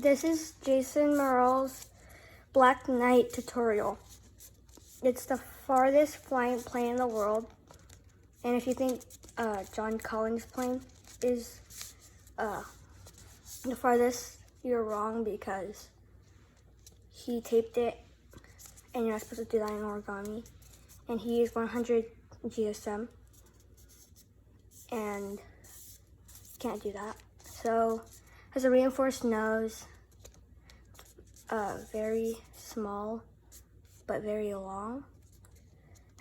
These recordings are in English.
This is Jason Morrell's Black Knight tutorial. It's the farthest flying plane in the world. And if you think John Collins' plane is the farthest, you're wrong, because he taped it and you're not supposed to do that in origami. And he is 100 GSM and can't do that. So has a reinforced nose, very small but very long.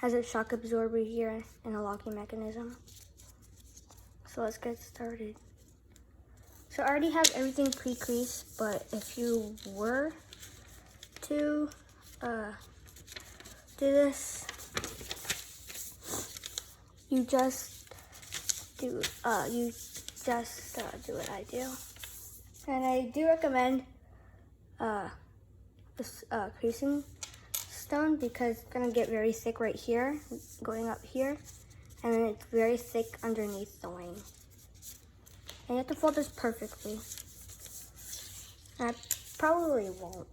Has a shock absorber here and a locking mechanism. So let's get started. So I already have everything pre-creased, but if you were to do this, you just do what I do. And I do recommend this creasing stone, because it's gonna get very thick right here, going up here, and then it's very thick underneath the wing. And you have to fold this perfectly. And I probably won't.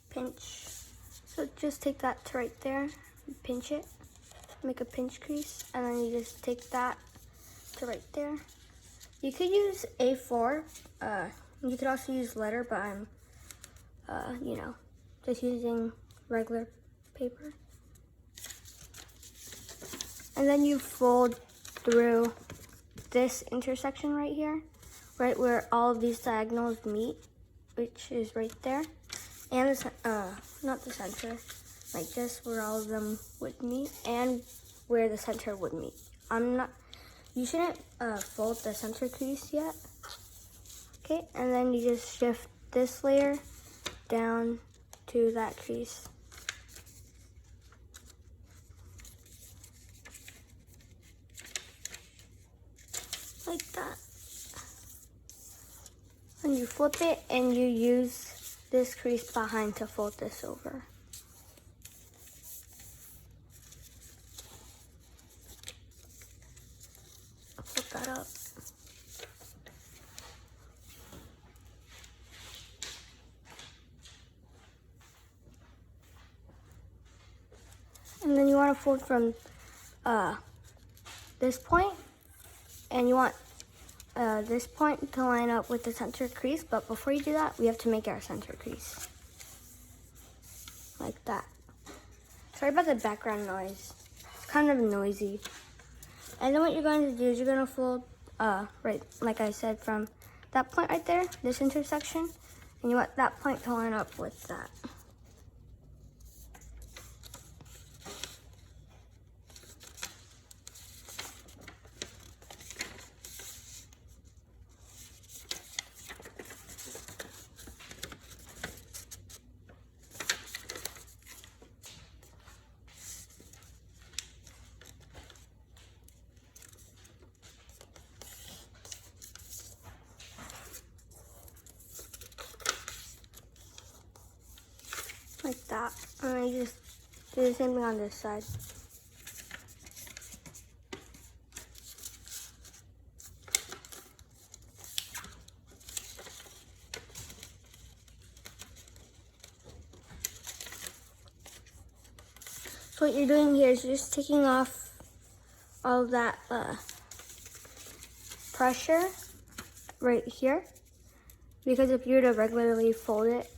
Pinch. So just take that to right there, pinch it, make a pinch crease, and then you just take that to right there. You could use A4, you could also use letter, but I'm, just using regular paper. And then you fold through this intersection right here, right where all of these diagonals meet, which is right there. And not the center, like just where all of them would meet, and where the center would meet. You shouldn't fold the center crease yet. Okay, and then you just shift this layer down to that crease. Like that. And you flip it and you use this crease behind to fold this over. Flip that up. And then you want to fold from this point, and you want this point to line up with the center crease, but before you do that, we have to make our center crease. Like that. Sorry about the background noise. It's kind of noisy. And then what you're going to do is you're going to fold, right, like I said, from that point right there, this intersection, and you want that point to line up with that. Like that. And then you just do the same thing on this side. So what you're doing here is you're just taking off all of that pressure right here, because if you were to regularly fold it,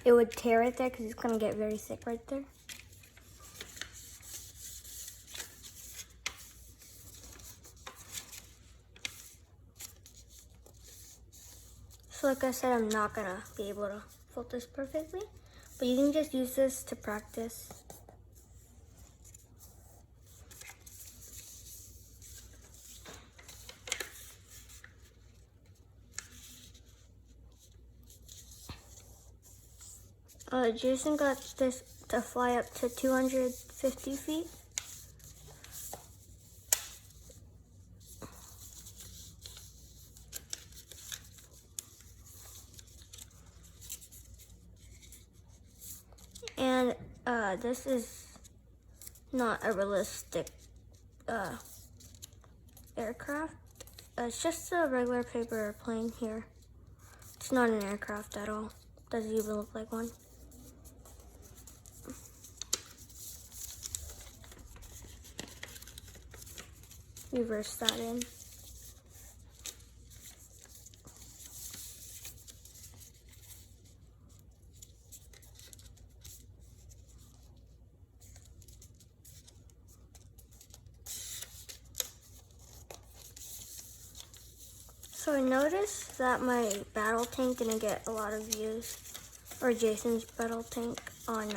it would tear right there, because it's going to get very thick right there. So like I said, I'm not going to be able to fold this perfectly, but you can just use this to practice. Jason got this to fly up to 250 feet. And this is not a realistic aircraft. It's just a regular paper airplane here. It's not an aircraft at all. Doesn't even look like one. Reverse that in. So I noticed that my battle tank didn't get a lot of views, or Jason's battle tank on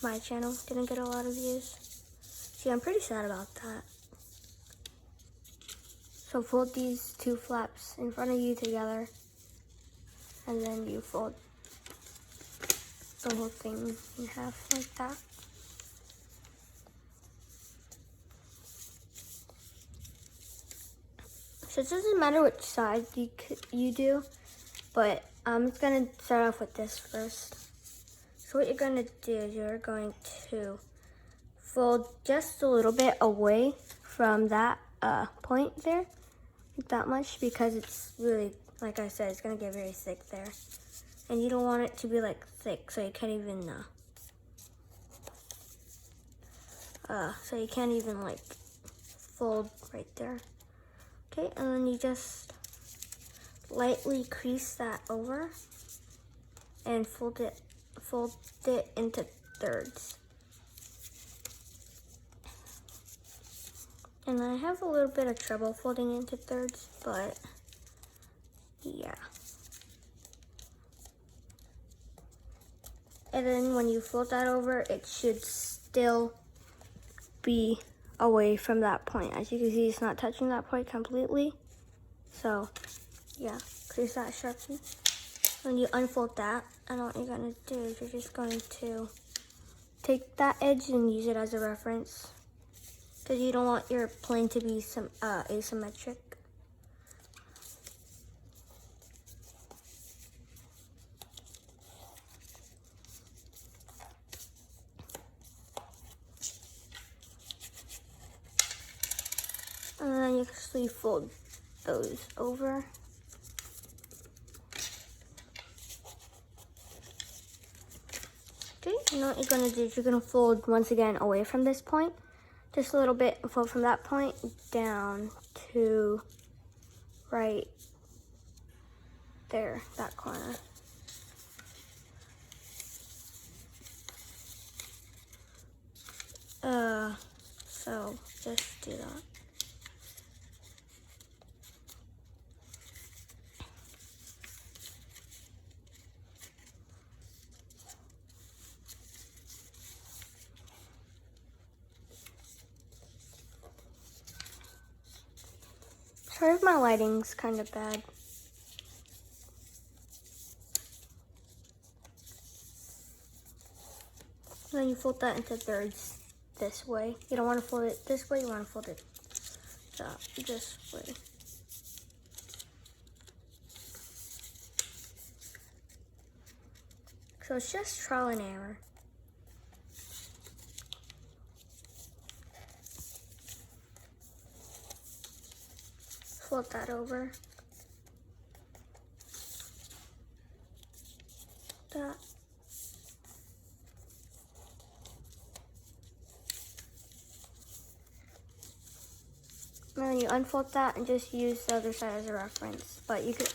my channel didn't get a lot of views. See, I'm pretty sad about that. So fold these two flaps in front of you together, and then you fold the whole thing in half like that. So it doesn't matter which side you do, but I'm just gonna start off with this first. So what you're gonna do is you're going to fold just a little bit away from that point there, like that much, because it's really, like I said, it's gonna get very thick there. And you don't want it to be like thick, so you can't even, like fold right there. Okay, and then you just lightly crease that over and fold it into thirds. And I have a little bit of trouble folding into thirds, but yeah. And then when you fold that over, it should still be away from that point. As you can see, it's not touching that point completely. So yeah, crease that sharply. When you unfold that, and what you're gonna do is you're just going to take that edge and use it as a reference, because you don't want your plane to be asymmetric. And then you actually fold those over. Okay, and what you're gonna do is you're gonna fold once again away from this point, just a little bit, and fold from that point down to right there, that corner. So just do that. Sorry if my lighting's kind of bad. And then you fold that into thirds this way. You don't want to fold it this way, you want to fold it this way. So it's just trial and error. Fold that over. That. And then you unfold that and just use the other side as a reference. But you could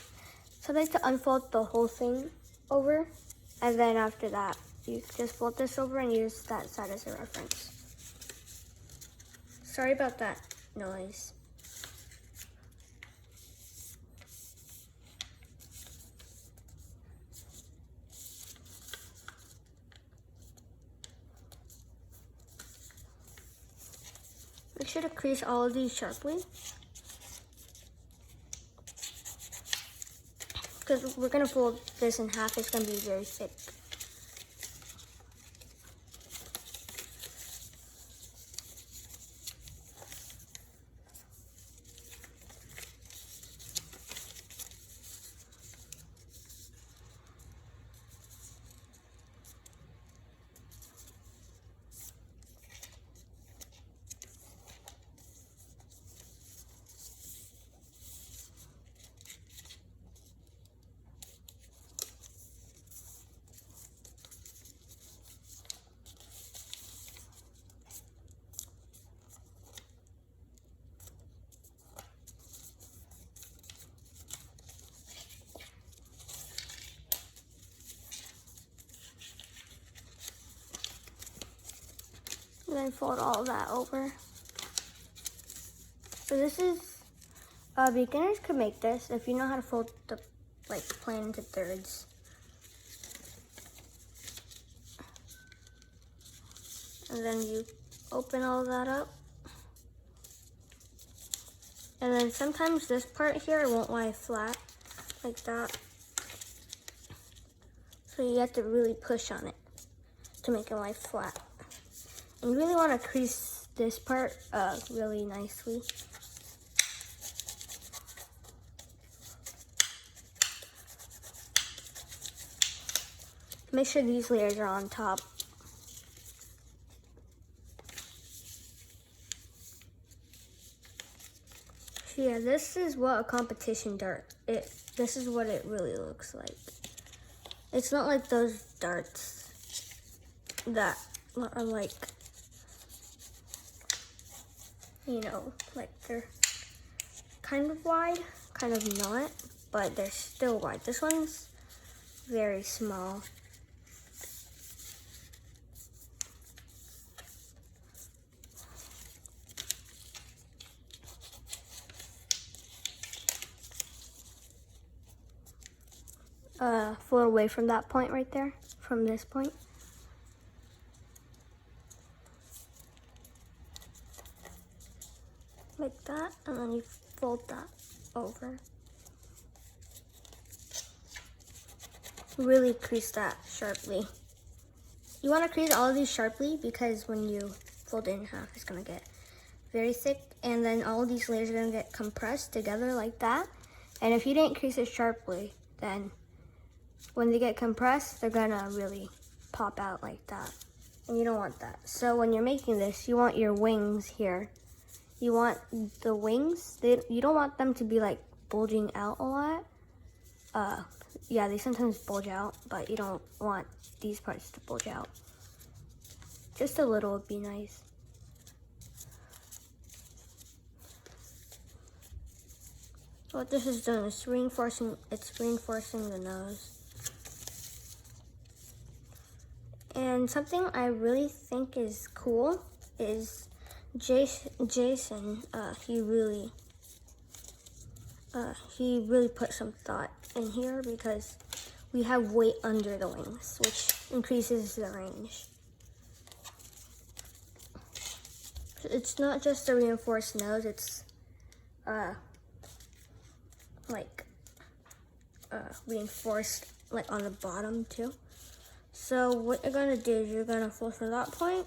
sometimes to unfold the whole thing over, and then after that, you just fold this over and use that side as a reference. Sorry about that noise. Make sure to crease all of these sharply, because we're gonna fold this in half. It's gonna be very thick. And then fold all that over. So this is, beginners could make this if you know how to fold the plan into thirds. And then you open all that up. And then sometimes this part here won't lie flat like that. So you have to really push on it to make it lie flat. And you really want to crease this part really nicely. Make sure these layers are on top. So yeah, this is what a competition dart, this is what it really looks like. It's not like those darts that are like, you know, like they're kind of wide, kind of not, but they're still wide. This one's very small. Fold away from that point right there, from this point. Like that, and then you fold that over. Really crease that sharply. You want to crease all of these sharply because when you fold it in half, it's gonna get very thick, and then all of these layers are gonna get compressed together like that. And if you didn't crease it sharply, then when they get compressed, they're gonna really pop out like that. And you don't want that. So when you're making this, you want your wings here. You want the wings, you don't want them to be like bulging out a lot. Yeah, they sometimes bulge out, but you don't want these parts to bulge out. Just a little would be nice. What this is doing is reinforcing the nose. And something I really think is cool is Jason, he really put some thought in here because we have weight under the wings, which increases the range. It's not just a reinforced nose, it's reinforced like on the bottom too. So what you're gonna do is you're gonna fold from that point,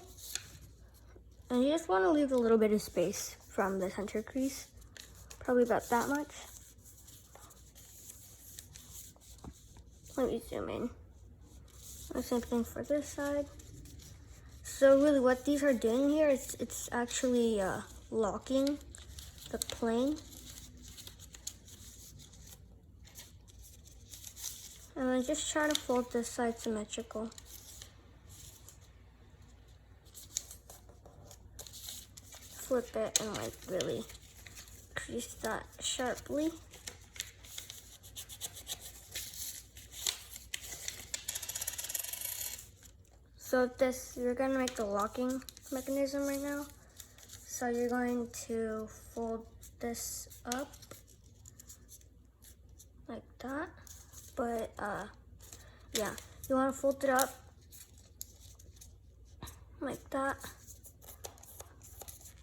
and you just want to leave a little bit of space from the center crease, probably about that much. Let me zoom in. The same thing for this side. So really what these are doing here is it's actually locking the plane. And then just try to fold this side symmetrical. Flip it and like really crease that sharply. So this, you're gonna make the locking mechanism right now. So you're going to fold this up like that. But yeah, you want to fold it up like that,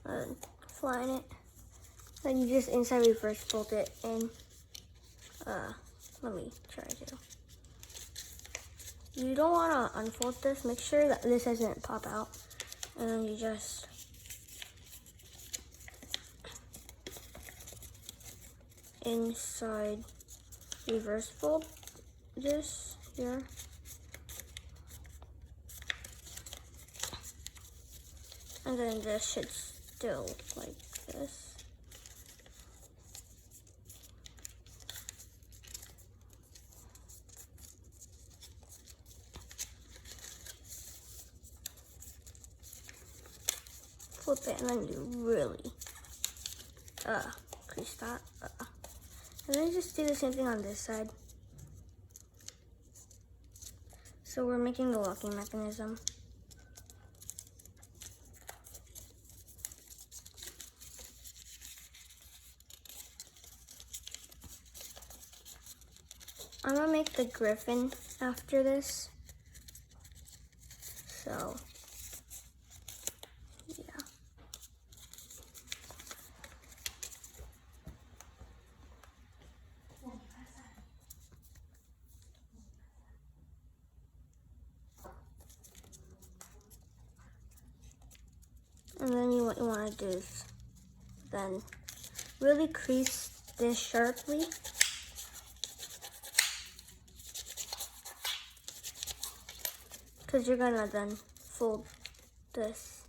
and flatten it. Then you just inside reverse fold it in. Let me try to. You don't want to unfold this. Make sure that this doesn't pop out, and then you just inside reverse fold this here. And then this should still like this. Flip it and then you really crease that. And then just do the same thing on this side. So we're making the locking mechanism. make the griffin after this. So, yeah. And then what you want to do is then really crease this sharply. Because you're gonna then fold this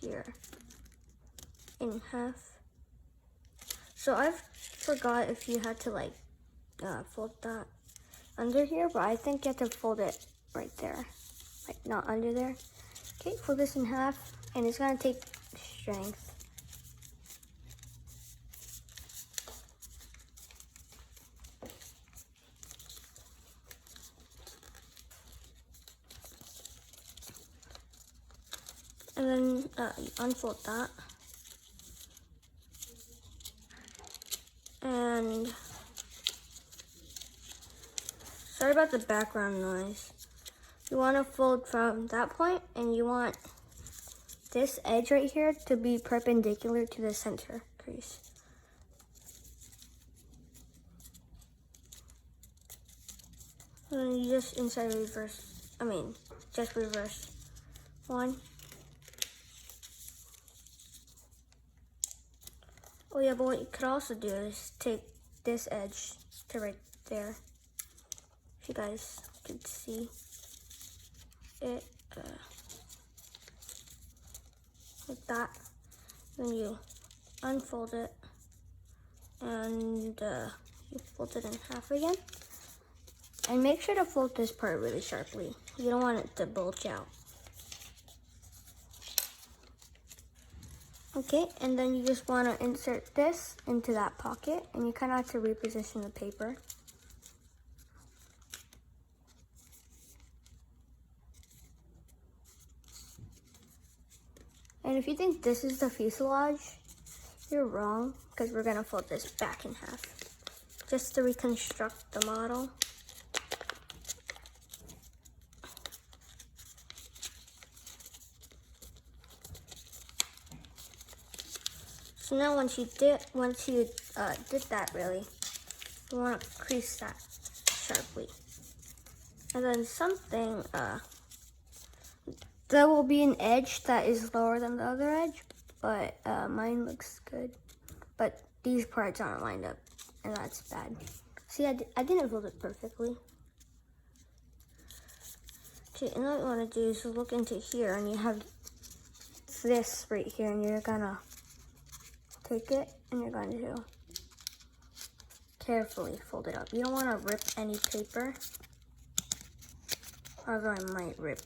here in half. So I forgot if you had to like fold that under here, but I think you have to fold it right there, like not under there. Okay, fold this in half, and it's gonna take strength. And then you unfold that. And sorry about the background noise. You want to fold from that point, and you want this edge right here to be perpendicular to the center crease. And then you just just reverse. 1. Oh yeah, but what you could also do is take this edge to right there. If you guys could see it, like that. Then you unfold it, and you fold it in half again. And make sure to fold this part really sharply. You don't want it to bulge out. Okay, and then you just want to insert this into that pocket, and you kind of have to reposition the paper. And if you think this is the fuselage, you're wrong, because we're going to fold this back in half just to reconstruct the model. So now once you did that, really, you want to crease that sharply. And then there will be an edge that is lower than the other edge, but mine looks good. But these parts aren't lined up, and that's bad. See, I didn't fold it perfectly. Okay, and what you want to do is look into here, and you have this right here, and you're gonna take it, and you're going to carefully fold it up. You don't want to rip any paper, although I might rip.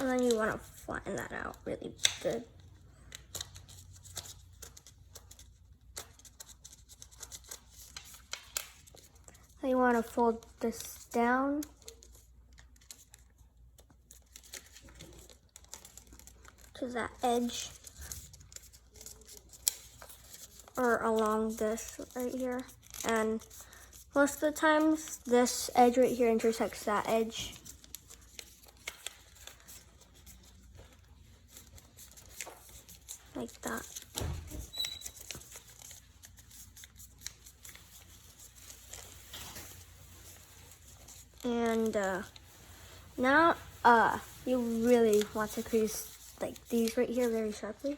And then you want to flatten that out really good. Then you want to fold this down. To that edge, or along this right here, and most of the times this edge right here intersects that edge. Like that. And now you really want to crease like these right here very sharply.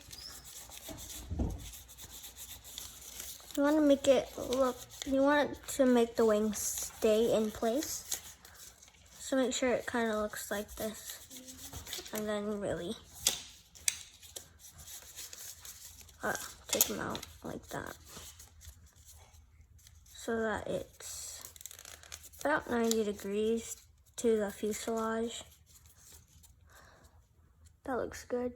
You want to make it you want it to make the wings stay in place. So make sure it kind of looks like this. And then really take them out like that. So that it's about 90 degrees to the fuselage. That looks good.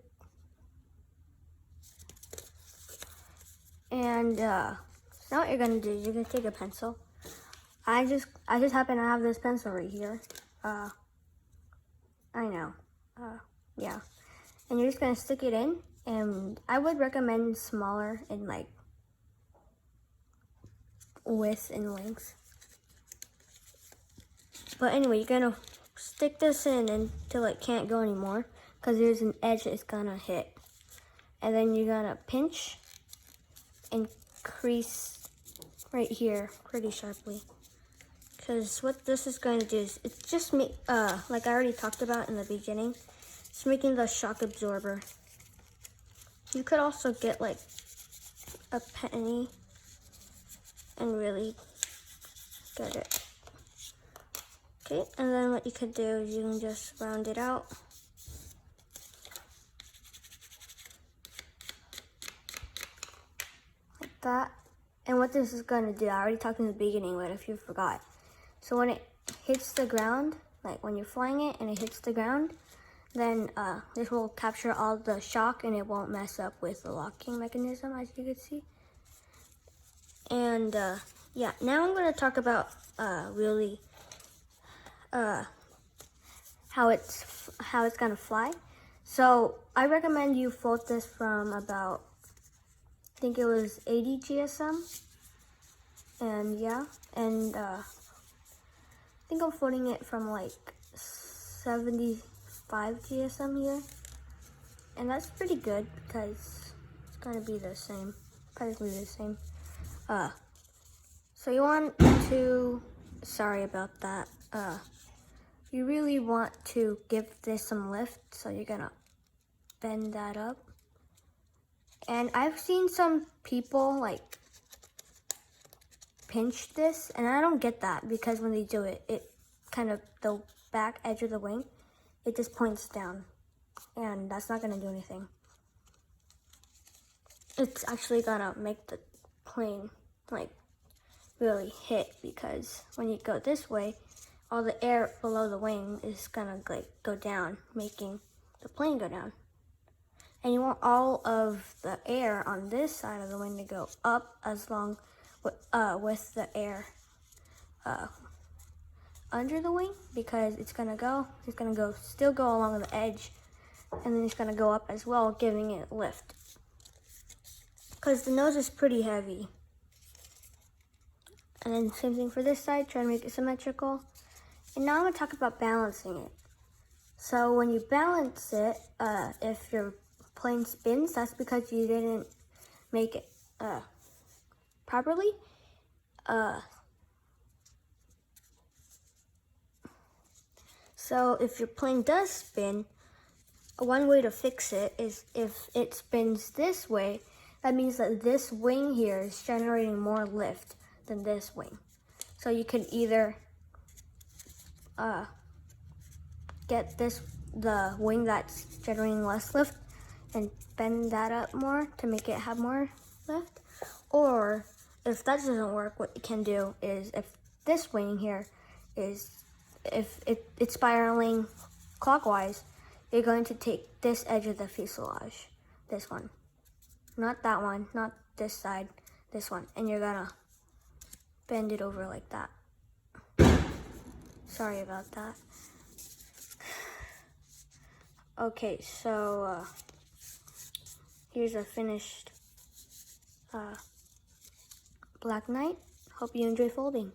And now what you're gonna do is you're gonna take a pencil. I just happen to have this pencil right here. I know. Yeah. And you're just gonna stick it in, And I would recommend smaller in like width and length. But anyway, you're gonna stick this in until it can't go anymore, because there's an edge it's gonna hit. And then you're gonna pinch and crease right here pretty sharply. Because what this is going to do is, it's just like I already talked about in the beginning, it's making the shock absorber. You could also get like a penny and really get it. Okay, and then what you could do is you can just round it out. Like that. And what this is going to do, I already talked in the beginning, but if you forgot. So when it hits the ground, like when you're flying it and it hits the ground, then this will capture all the shock and it won't mess up with the locking mechanism, as you can see. And yeah, now I'm going to talk about really how it's gonna fly. So I recommend you fold this from about, I think it was 80 GSM, and yeah, and I think I'm folding it from like 75 GSM here, and that's pretty good because it's gonna be the same, practically the same. So you want to, sorry about that, you really want to give this some lift, so you're gonna bend that up. And I've seen some people like pinch this, and I don't get that, because when they do it, it kind of, the back edge of the wing, it just points down, and that's not gonna do anything. It's actually gonna make the plane like really hit, because when you go this way, all the air below the wing is gonna like go down, making the plane go down. And you want all of the air on this side of the wing to go up, as long with the air under the wing, because it's gonna still go along the edge, and then it's gonna go up as well, giving it lift. Because the nose is pretty heavy. And then same thing for this side, try to make it symmetrical. And now I'm gonna talk about balancing it. So when you balance it, if your plane spins, that's because you didn't make it properly. So if your plane does spin, one way to fix it is if it spins this way, that means that this wing here is generating more lift than this wing. So you can either get the wing that's generating less lift and bend that up more to make it have more lift. Or if that doesn't work, what you can do is, if this wing here is, if it's spiraling clockwise, you're going to take this edge of the fuselage, this one, not that one, not this side, this one, and you're gonna bend it over like that. Sorry about that. Okay, so here's a finished Black Knight. Hope you enjoy folding.